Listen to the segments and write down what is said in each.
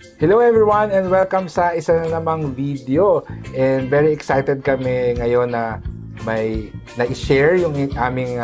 Hello everyone and welcome sa isa na namang video. And very excited kami ngayon na may na-share yung aming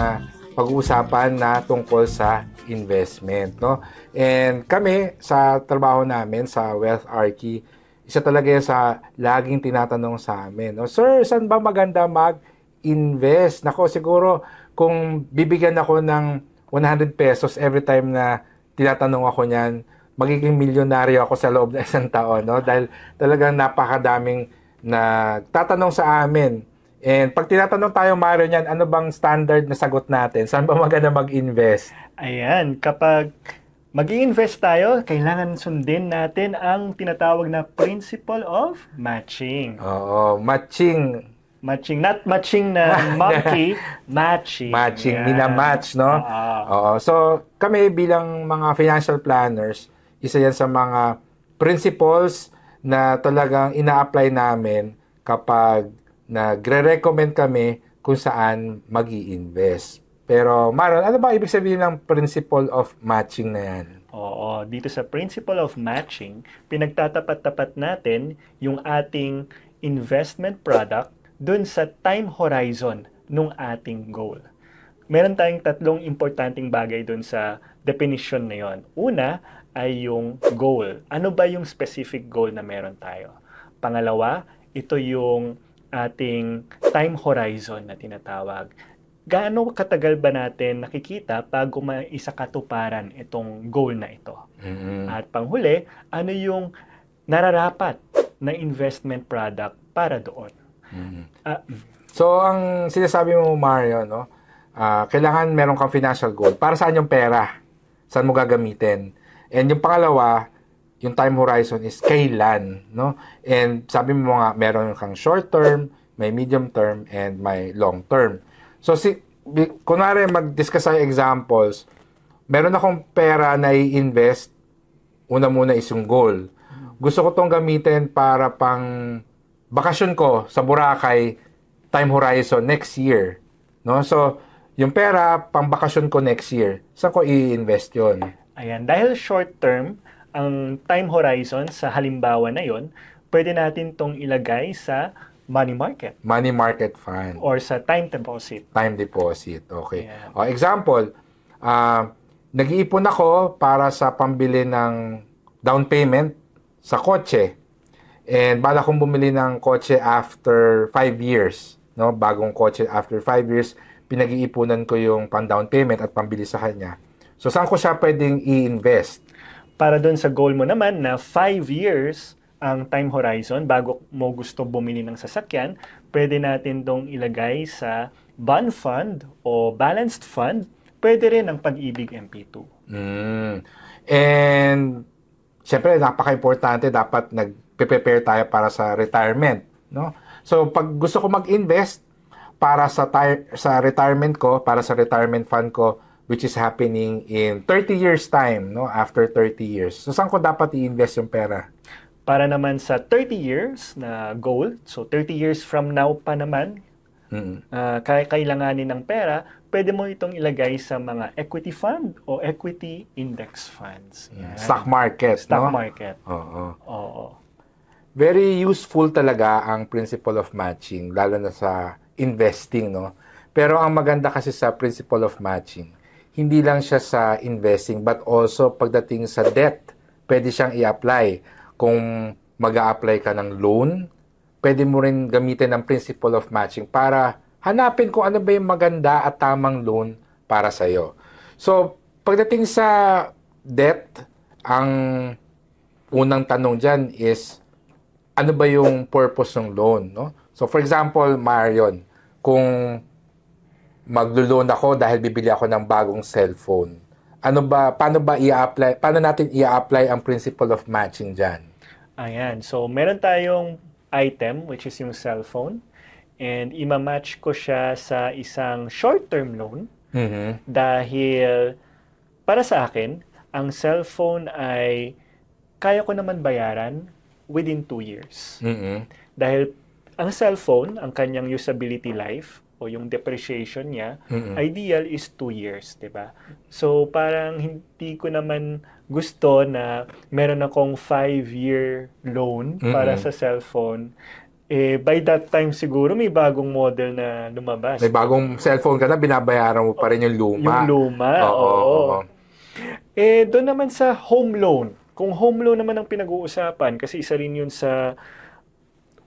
pag-uusapan na tungkol sa investment, no? And kami sa trabaho namin sa Wealth Archie, isa talaga yan sa laging tinatanong sa amin, no? Sir, saan ba maganda mag-invest? Nako, siguro kung bibigyan ako ng 100 pesos every time na tinatanong ako niyan, magiging milyonaryo ako sa loob ng isang taon, no? Dahil talagang napakadaming nagtatanong sa amin. And pag tinatanong tayo, Mario, niyan, ano bang standard na sagot natin? Saan ba maganda mag-invest? Ayan, kapag mag-i-invest tayo, kailangan sundin natin ang tinatawag na principle of matching. Oo, matching. Matching, not matching na monkey, matching. Matching, minamatch, no? Oo. So, kami bilang mga financial planners, isa yan sa mga principles na talagang ina-apply namin kapag nagre-recommend kami kung saan mag-i-invest. Pero, Maron, ano ba ibig sabihin ng principle of matching na yan? Oo, dito sa principle of matching, pinagtatapat-tapat natin yung ating investment product dun sa time horizon ng ating goal. Meron tayong tatlong importanteng bagay dun sa definition na yon. Una ay yung goal. Ano ba yung specific goal na meron tayo? Pangalawa, ito yung ating time horizon na tinatawag. Gaano katagal ba natin nakikita bago maisakatuparan itong goal na ito? Mm-hmm. At panghuli, ano yung nararapat na investment product para doon? Mm-hmm. So, ang sinasabi mo, Mario, no? Kailangan meron kang financial goal. Para saan yung pera? Saan mo gagamitin? And yung pangalawa, yung time horizon is kailan, no? And sabi mo nga, meron kang short term, may medium term, and may long term. So, kunwari mag-discuss tayo examples, meron akong pera na i-invest, una muna is yung goal. Gusto ko tong gamitin para pang bakasyon ko sa Boracay, time horizon next year, no? So, yung pera, pang bakasyon ko next year, saan ko i-invest yun? Ayan, dahil short term, ang time horizon sa halimbawa na yon, pwede natin tong ilagay sa money market. Money market fund. Or sa time deposit. Time deposit, okay. Yeah. O, example, nag-iipon ako para sa pambili ng down payment sa kotse. And bala kong bumili ng kotse after 5 years. No? Bagong kotse after 5 years, pinag-iipunan ko yung pang down payment at pambili sa kanya. So, saan ko siya pwedeng i-invest? Para doon sa goal mo naman na 5 years ang time horizon bago mo gusto bumili ng sasakyan, pwede natin dong ilagay sa bond fund o balanced fund. Pwede rin ang Pag-ibig MP2. And, syempre, napaka-importante, dapat nag-prepare tayo para sa retirement. No? So, pag gusto ko mag-invest para sa retirement ko, para sa retirement fund ko, which is happening in 30 years time, no? After 30 years. So, saan ko dapat i-invest yung pera? Para naman sa 30 years na goal, so 30 years from now pa naman, kailanganin ng pera, pwede mo itong ilagay sa mga equity fund o equity index funds. Yan. Stock market, Stock no? market. Oo. Very useful talaga ang principle of matching, lalo na sa investing, no? Pero ang maganda kasi sa principle of matching, hindi lang siya sa investing, but also pagdating sa debt, pwede siyang i-apply. Kung mag-a-apply ka ng loan, pwede mo rin gamitin ang principle of matching para hanapin kung ano ba yung maganda at tamang loan para sa'yo. So, pagdating sa debt, ang unang tanong dyan is, ano ba yung purpose ng loan, no? So, for example, Marion, kung maglo-loan ako dahil bibili ako ng bagong cellphone. Paano natin i-apply ang principle of matching diyan? Ayan. So, meron tayong item which is yung cellphone and ima-match ko siya sa isang short-term loan dahil para sa akin, ang cellphone ay kaya ko naman bayaran within 2 years. Dahil ang cellphone, ang kanyang usability life o yung depreciation niya, ideal is 2 years, 'di ba? So parang hindi ko naman gusto na meron akong 5-year loan para sa cellphone. By that time siguro may bagong model na lumabas. May bagong cellphone ka na, binabayaran mo pa rin yung luma. Yung luma, oo. Doon naman sa home loan. Kung home loan naman ang pinag-uusapan, kasi isa rin yun sa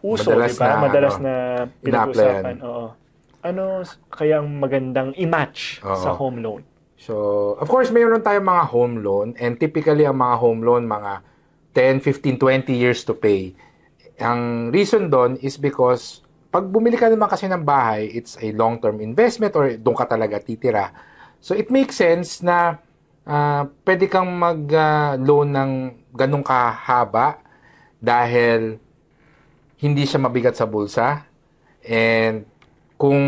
uso, di ba? Madalas na pinag-uusapan. Oo. Ano kaya ang magandang i-match sa home loan? So, of course, mayroon tayong mga home loan, and typically ang mga home loan, mga 10, 15, 20 years to pay. Ang reason doon is because pag bumili ka naman kasi ng bahay, it's a long-term investment or doon ka talaga titira. So, it makes sense na pwede kang mag-loan ng ganong kahaba dahil hindi siya mabigat sa bulsa. And kung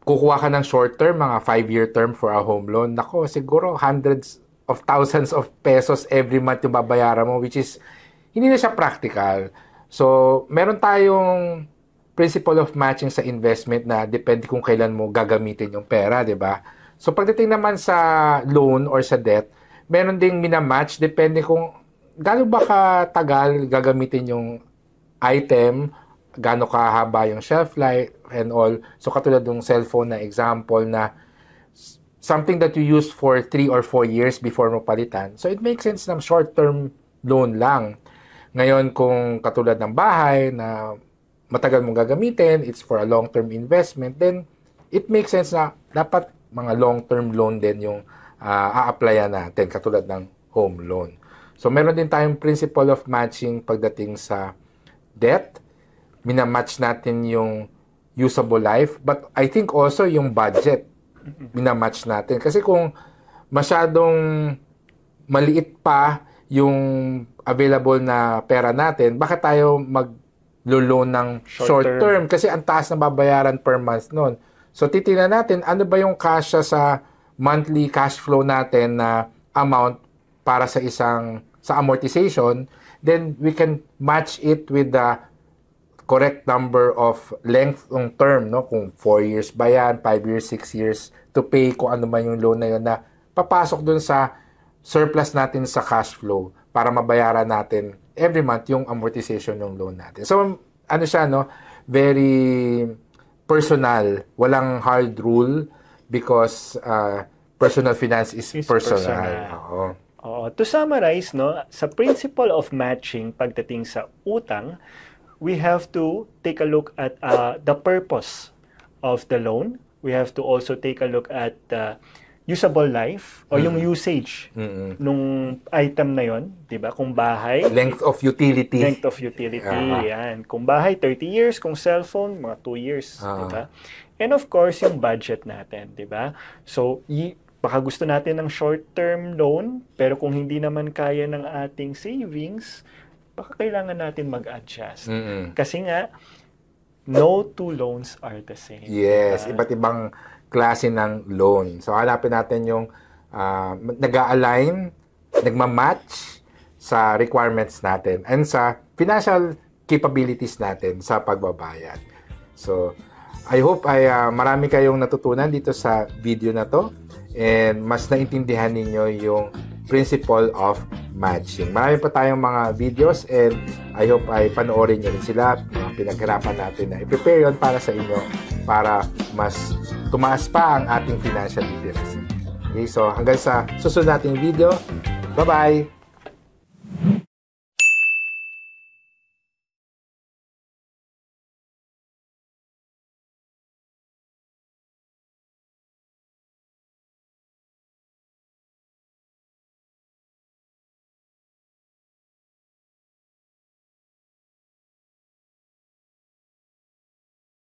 kukuha ka ng short term, mga 5-year term for a home loan, nako, siguro hundreds of thousands of pesos every month yung babayaran mo, which is hindi na siya practical. So, meron tayong principle of matching sa investment na depende kung kailan mo gagamitin yung pera, di ba? So, pagdating naman sa loan or sa debt, meron ding minamatch, depende kung gaano ba katagal gagamitin yung item, gaano kahaba yung shelf life and all. So, katulad ng cellphone na example na something that you use for 3 or 4 years before mo palitan. So, it makes sense na short-term loan lang. Ngayon, kung katulad ng bahay na matagal mong gagamitin, it's for a long-term investment, then it makes sense na dapat mga long-term loan din yung a-applyan natin, katulad ng home loan. So, meron din tayong principle of matching pagdating sa debt. Minamatch natin yung usable life, but I think also yung budget, minamatch natin. Kasi kung masyadong maliit pa yung available na pera natin, bakit tayo mag-loan ng short term? Kasi ang taas na babayaran per month nun. So, titingnan natin, ano ba yung kasya sa monthly cash flow natin na amount para sa amortization, then we can match it with the correct number of length ng term, no? Kung 4 years ba yan, 5 years, 6 years to pay, kung ano man yung loan na yun na papasok dun sa surplus natin sa cash flow para mabayaran natin every month yung amortization ng loan natin. So, ano siya, no? Very personal. Walang hard rule because personal finance is personal. Oo. To summarize, no, sa principle of matching pagdating sa utang, we have to take a look at the purpose of the loan. We have to also take a look at usable life o yung usage nung item na yon, 'di ba? Kung bahay, length of utility. Yan. Kung bahay 30 years, kung cellphone mga 2 years, 'di ba? And of course, yung budget natin, 'di ba? So, baka gusto natin ng short-term loan, pero kung hindi naman kaya ng ating savings, baka kailangan natin mag-adjust. Kasi nga, no two loans are the same. Yes, iba't ibang klase ng loan. So, hanapin natin yung nag-a-align, nagmamatch sa requirements natin and sa financial capabilities natin sa pagbabayad. So, I hope ay marami kayong natutunan dito sa video na to and mas naintindihan ninyo yung principle of matching. Marami pa tayong mga videos and I hope ay panoorin nyo rin sila. Pinaghirapan natin na i-prepare yun para sa inyo para mas tumaas pa ang ating financial literacy. Okay, so hanggang sa susunod nating video. Bye-bye!